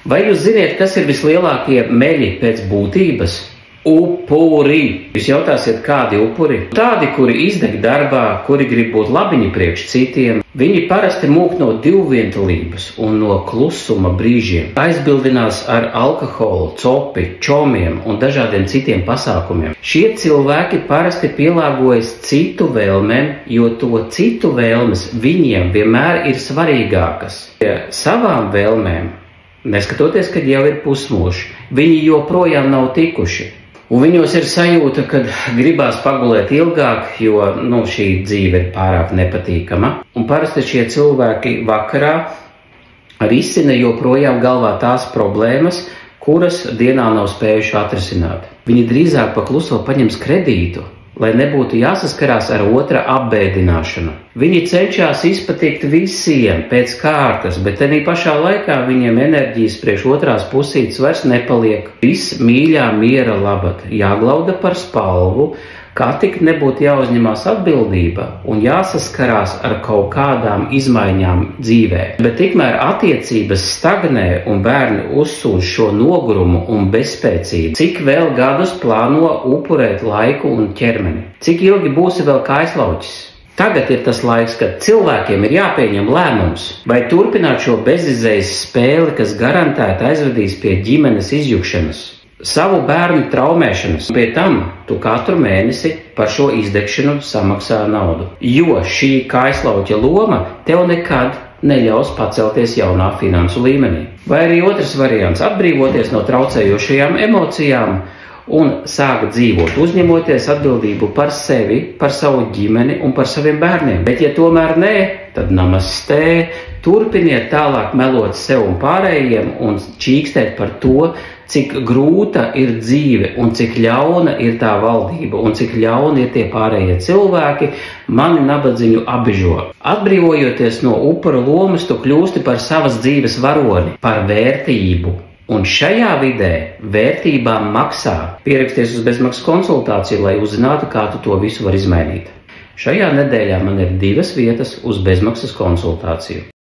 Vai jūs ziniet, kas ir vislielākie meļi pēc būtības? Upuri! Jūs jautāsiet, kādi upuri? Tādi, kuri izdeg darbā, kuri grib būt labiņi priekš citiem. Viņi parasti mūk no divvientulības un no klusuma brīžiem. Aizbildinās ar alkoholu, copi, čomiem un dažādiem citiem pasākumiem. Šie cilvēki parasti pielāgojas citu vēlmēm, jo to citu vēlmes viņiem vienmēr ir svarīgākas. Savām vēlmēm, neskatoties, kad jau ir pusmuži, viņi joprojām nav tikuši. Un viņos ir sajūta, ka gribās pagulēt ilgāk, jo šī dzīve ir pārāk nepatīkama. Un parasti šie cilvēki vakarā risina joprojām galvā tās problēmas, kuras dienā nav spējuši atrisināt. Viņi drīzāk pa kluso paņems kredītu, lai nebūtu jāsaskarās ar otra apbēdināšanu. Viņi cenšas izpatikt visiem pēc kārtas, bet tenī pašā laikā viņiem enerģijas priekš otrās pusītes vairs nepaliek. Viss mīļā miera labad jāglauda par spalvu, kā tik nebūtu jāuzņemās atbildība un jāsaskarās ar kaut kādām izmaiņām dzīvē. Bet tikmēr attiecības stagnē un bērni uzsūž šo nogurumu un bezspēcību. Cik vēl gadus plāno upurēt laiku un ķermeni? Cik ilgi būsi vēl kaislauķis? Tagad ir tas laiks, kad cilvēkiem ir jāpieņem lēmums, vai turpināt šo bezizējas spēli, kas garantēti aizvedīs pie ģimenes izjukšanas. Savu bērnu traumēšanas, pie tam tu katru mēnesi par šo izdegšanu samaksā naudu. Jo šī kaislauķa loma tev nekad neļaus pacelties jaunā finansu līmenī. Vai arī otrs variants – atbrīvoties no traucējošajām emocijām un sākt dzīvot, uzņemoties atbildību par sevi, par savu ģimeni un par saviem bērniem. Bet ja tomēr nē, tad namastē, turpiniet tālāk melot sev un pārējiem un čīkstēt par to, cik grūta ir dzīve un cik ļauna ir tā valdība un cik ļauni ir tie pārējie cilvēki, mani nabadziņu abižo. Atbrīvojoties no upura lomas, tu kļūsti par savas dzīves varoni, par vērtību. Un šajā vidē vērtībām maksā. Pieraksties uz bezmaksas konsultāciju, lai uzzinātu, kā tu to visu var izmainīt. Šajā nedēļā man ir 2 vietas uz bezmaksas konsultāciju.